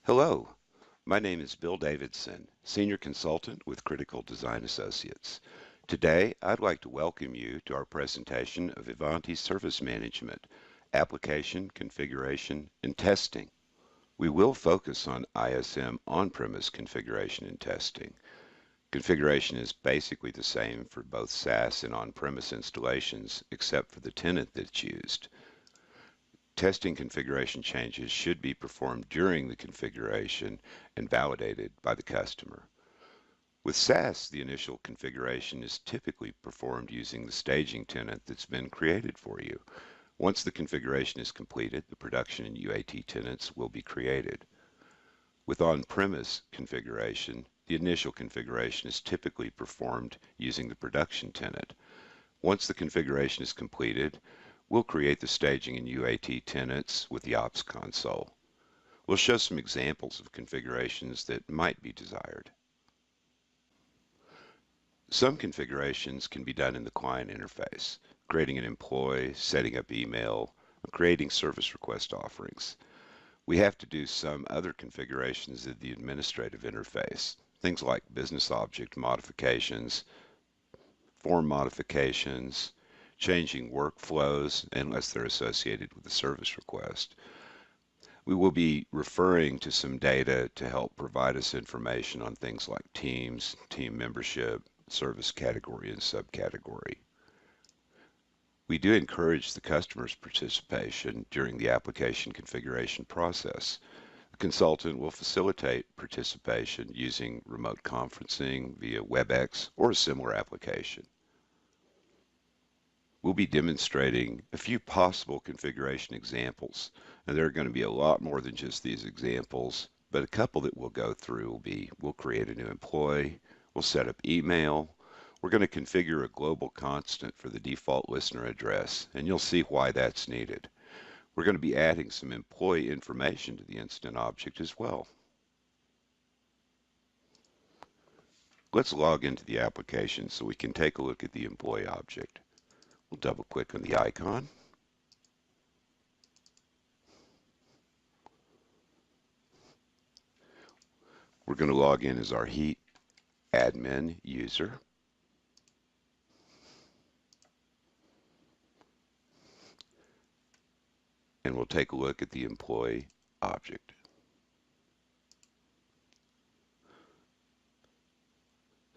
Hello, my name is Bill Davidson, Senior Consultant with Critical Design Associates. Today, I'd like to welcome you to our presentation of Ivanti Service Management, Application, Configuration, and Testing. We will focus on ISM on-premise configuration and testing. Configuration is basically the same for both SaaS and on-premise installations, except for the tenant that's used. Testing configuration changes should be performed during the configuration and validated by the customer. With SaaS, the initial configuration is typically performed using the staging tenant that's been created for you. Once the configuration is completed, the production and UAT tenants will be created. With on-premise configuration, the initial configuration is typically performed using the production tenant. Once the configuration is completed, we'll create the staging and UAT tenants with the Ops console. We'll show some examples of configurations that might be desired. Some configurations can be done in the client interface, creating an employee, setting up email, or creating service request offerings. We have to do some other configurations in the administrative interface, things like business object modifications, form modifications, changing workflows unless they're associated with the service request. We will be referring to some data to help provide us information on things like teams, team membership, service category, and subcategory. We do encourage the customer's participation during the application configuration process. The consultant will facilitate participation using remote conferencing via WebEx or a similar application. We'll be demonstrating a few possible configuration examples, and there are going to be a lot more than just these examples, but a couple that we'll go through will be, we'll create a new employee, we'll set up email, we're going to configure a global constant for the default listener address, and you'll see why that's needed. We're going to be adding some employee information to the incident object as well. Let's log into the application so we can take a look at the employee object. We'll double click on the icon. We're going to log in as our Heat admin user. And we'll take a look at the employee object.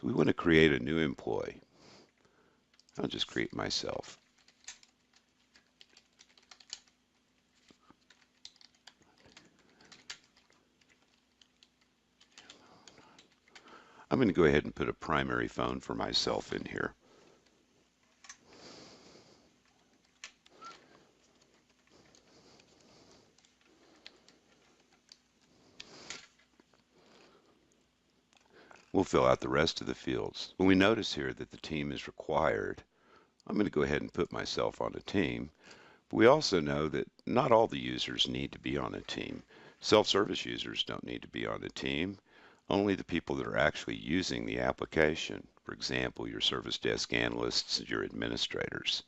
So we want to create a new employee. I'll just create myself. I'm going to go ahead and put a primary phone for myself in here. We'll fill out the rest of the fields. When we notice here that the team is required, I'm going to go ahead and put myself on a team. But we also know that not all the users need to be on a team. Self-service users don't need to be on a team. Only the people that are actually using the application. For example, your service desk analysts and your administrators.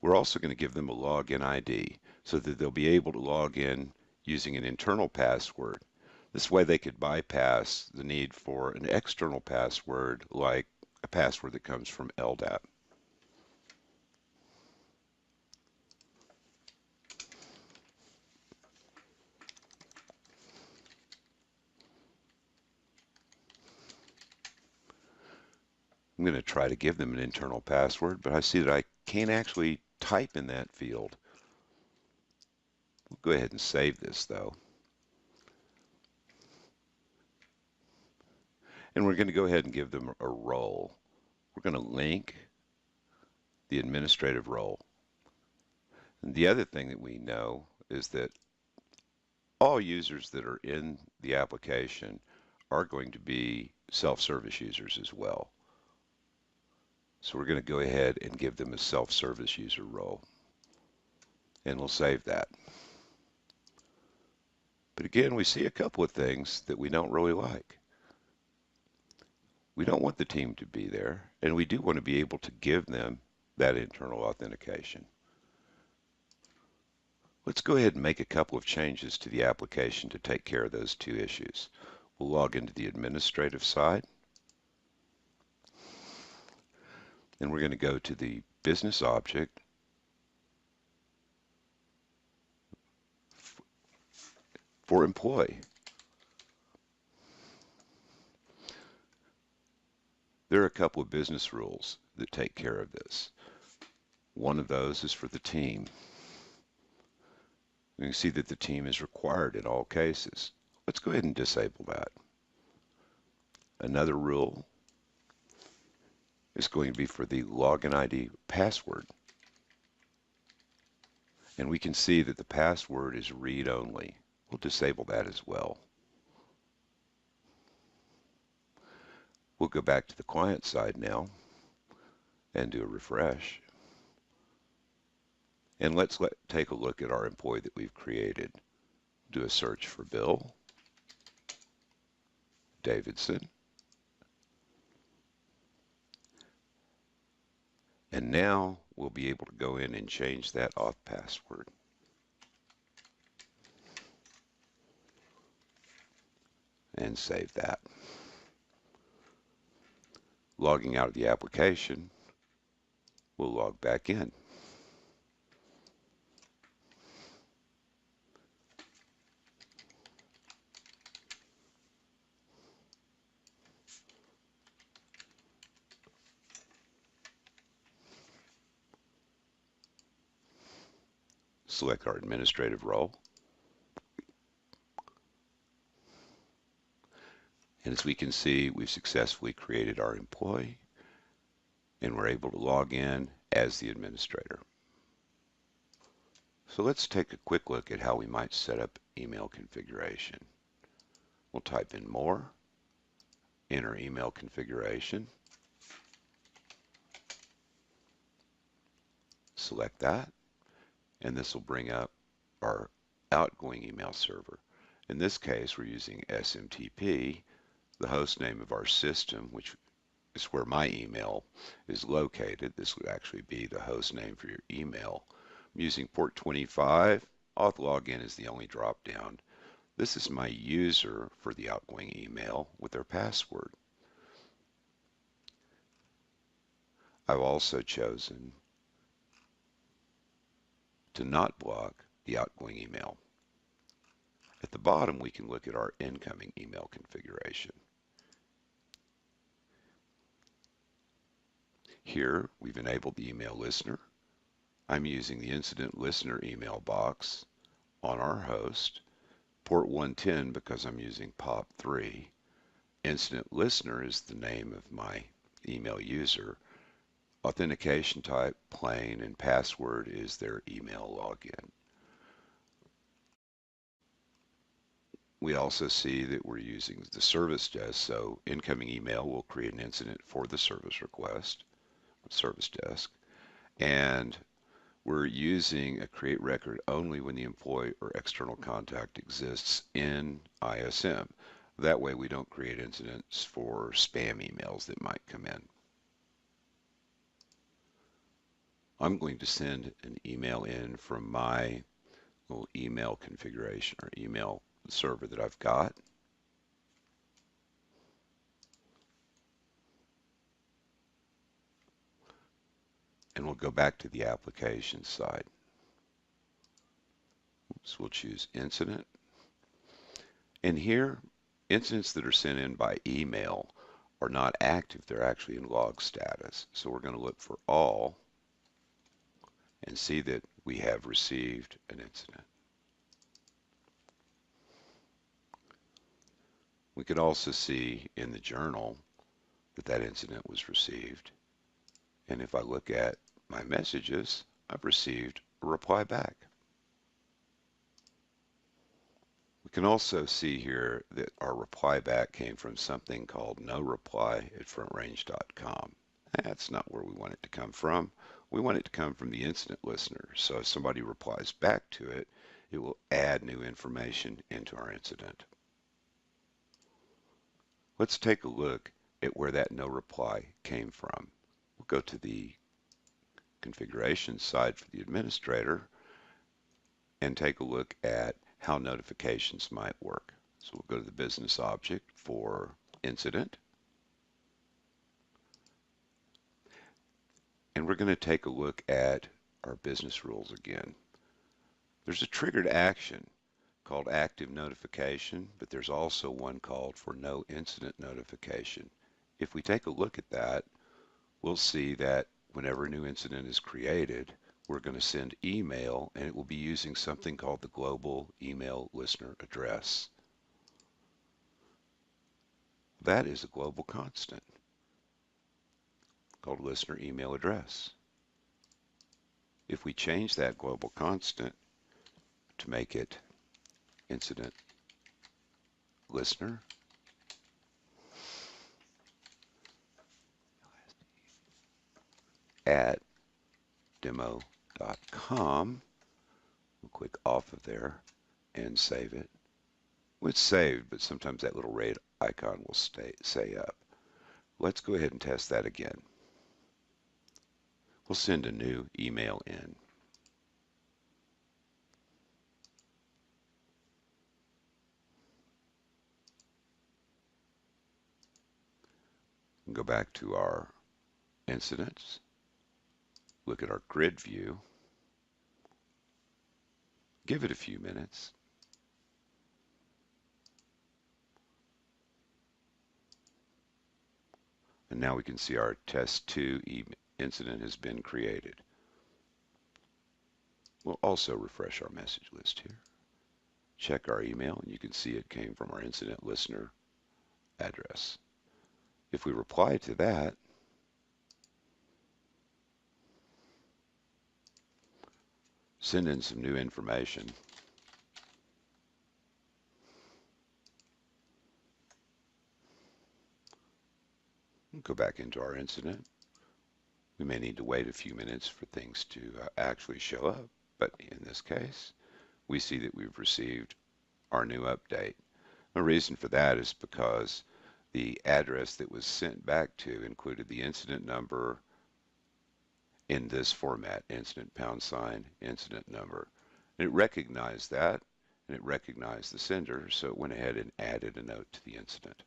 We're also going to give them a login ID so that they'll be able to log in using an internal password. This way they could bypass the need for an external password like a password that comes from LDAP. I'm going to try to give them an internal password, but I see that I can't actually type in that field. We'll go ahead and save this though. And we're going to go ahead and give them a role. We're going to link the administrative role. And the other thing that we know is that all users that are in the application are going to be self-service users as well. So we're going to go ahead and give them a self-service user role. And we'll save that. But again, we see a couple of things that we don't really like. We don't want the team to be there, and we do want to be able to give them that internal authentication. Let's go ahead and make a couple of changes to the application to take care of those two issues. We'll log into the administrative side, and we're going to go to the business object for employee. There are a couple of business rules that take care of this. One of those is for the team. You can see that the team is required in all cases. Let's go ahead and disable that. Another rule is going to be for the login ID password. And we can see that the password is read-only. We'll disable that as well. We'll go back to the client side now and do a refresh. And let's take a look at our employee that we've created. Do a search for Bill Davidson. And now we'll be able to go in and change that auth password. And save that. Logging out of the application, we'll log back in. Select our administrative role. And as we can see, we've successfully created our employee, and we're able to log in as the administrator. So let's take a quick look at how we might set up email configuration. We'll type in more, enter email configuration, select that, and this will bring up our outgoing email server. In this case, we're using SMTP, the host name of our system, which is where my email is located. This would actually be the host name for your email. I'm using port 25. Auth login is the only drop down. This is my user for the outgoing email with their password. I've also chosen to not block the outgoing email. At the bottom, we can look at our incoming email configuration. Here, we've enabled the email listener. I'm using the incident listener email box on our host, port 110 because I'm using POP3. Incident listener is the name of my email user. Authentication type, plain, and password is their email login. We also see that we're using the service desk, so incoming email will create an incident for the service request, service desk, and we're using a create record only when the employee or external contact exists in ISM. That way we don't create incidents for spam emails that might come in. I'm going to send an email in from my little email configuration or email server that I've got. And we'll go back to the application side. So we'll choose incident. And here, incidents that are sent in by email are not active. They're actually in log status. So we're going to look for all and see that we have received an incident. We can also see in the journal that that incident was received. And if I look at my messages, I've received a reply back. We can also see here that our reply back came from something called noreply@frontrange.com. That's not where we want it to come from. We want it to come from the incident listener. So if somebody replies back to it, it will add new information into our incident. Let's take a look at where that no reply came from. We'll go to the configuration side for the administrator, and take a look at how notifications might work. So we'll go to the business object for incident, and we're going to take a look at our business rules again. There's a triggered action called active notification, but there's also one called for no incident notification. If we take a look at that, we'll see that whenever a new incident is created, we're going to send email, and it will be using something called the global email listener address. That is a global constant called listener email address. If we change that global constant to make it incident listener at demo.com, we'll click off of there and save it. Well, it's saved, but sometimes that little red icon will say up. Let's go ahead and test that again. We'll send a new email in. Go back to our incidents, look at our grid view, give it a few minutes, and now we can see our test 2 incident has been created. We'll also refresh our message list here. Check our email, and you can see it came from our incident listener address. If we reply to that, send in some new information, go back into our incident. We may need to wait a few minutes for things to actually show up, but in this case, we see that we've received our new update. The reason for that is because the address that was sent back to included the incident number in this format, incident # incident number. And it recognized that, and it recognized the sender, so it went ahead and added a note to the incident.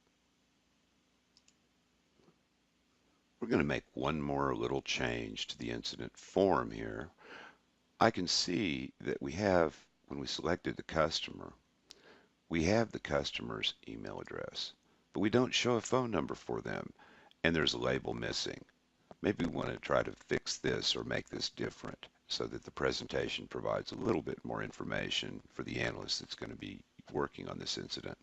We're going to make one more little change to the incident form here. I can see that we have, when we selected the customer, we have the customer's email address, but we don't show a phone number for them, and there's a label missing. Maybe we want to try to fix this or make this different so that the presentation provides a little bit more information for the analyst that's going to be working on this incident.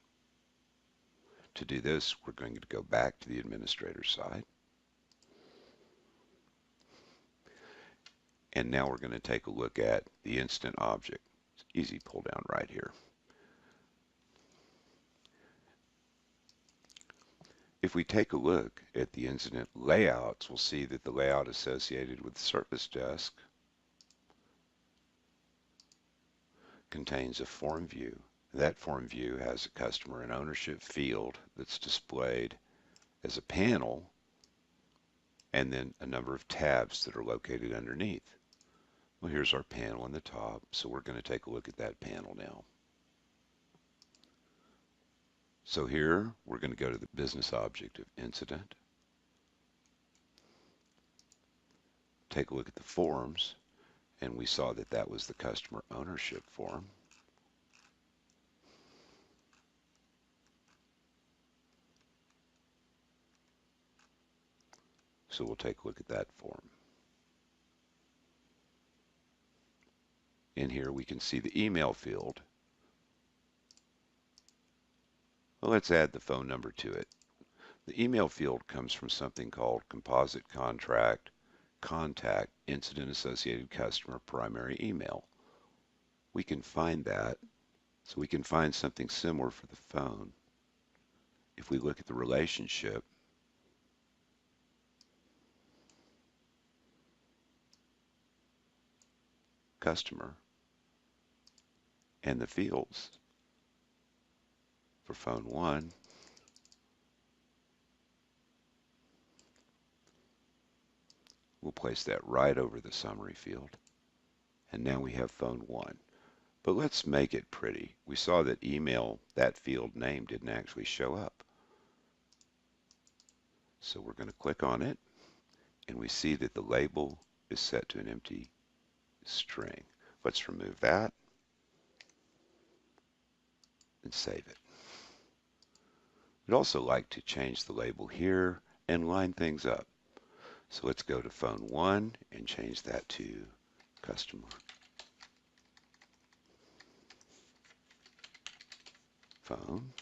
To do this, we're going to go back to the administrator side. And now we're going to take a look at the incident object. It's easy pull down right here. If we take a look at the incident layouts, we'll see that the layout associated with the service desk contains a form view. That form view has a customer and ownership field that's displayed as a panel, and then a number of tabs that are located underneath. Well, here's our panel in the top, so we're going to take a look at that panel now. So here, we're going to go to the business object of incident, take a look at the forms, and we saw that that was the customer ownership form. So we'll take a look at that form. In here, we can see the email field. Well, let's add the phone number to it. The email field comes from something called composite contract contact incident associated customer primary email. We can find that, so we can find something similar for the phone. If we look at the relationship, customer, and the fields for phone 1, we'll place that right over the summary field. And now we have phone 1. But let's make it pretty. We saw that email, that field name didn't actually show up. So we're going to click on it, and we see that the label is set to an empty string. Let's remove that and save it. We'd also like to change the label here and line things up. So let's go to phone 1 and change that to customer phone.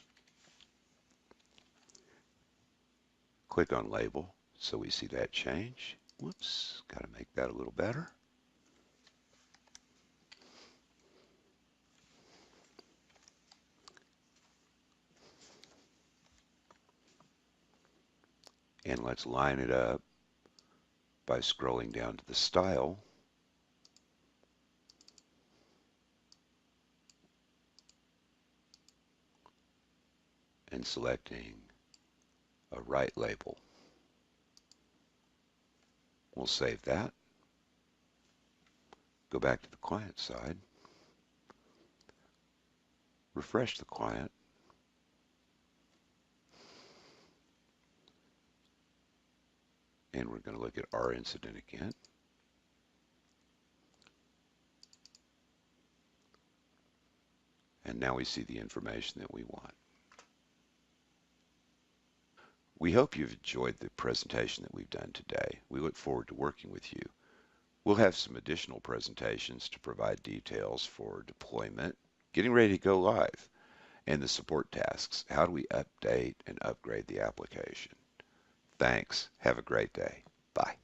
Click on label so we see that change. Whoops, got to make that a little better. And let's line it up by scrolling down to the style and selecting a right label. We'll save that. Go back to the client side. Refresh the client. And we're going to look at our incident again. And now we see the information that we want. We hope you've enjoyed the presentation that we've done today. We look forward to working with you. We'll have some additional presentations to provide details for deployment, getting ready to go live, and the support tasks. How do we update and upgrade the application? Thanks. Have a great day. Bye.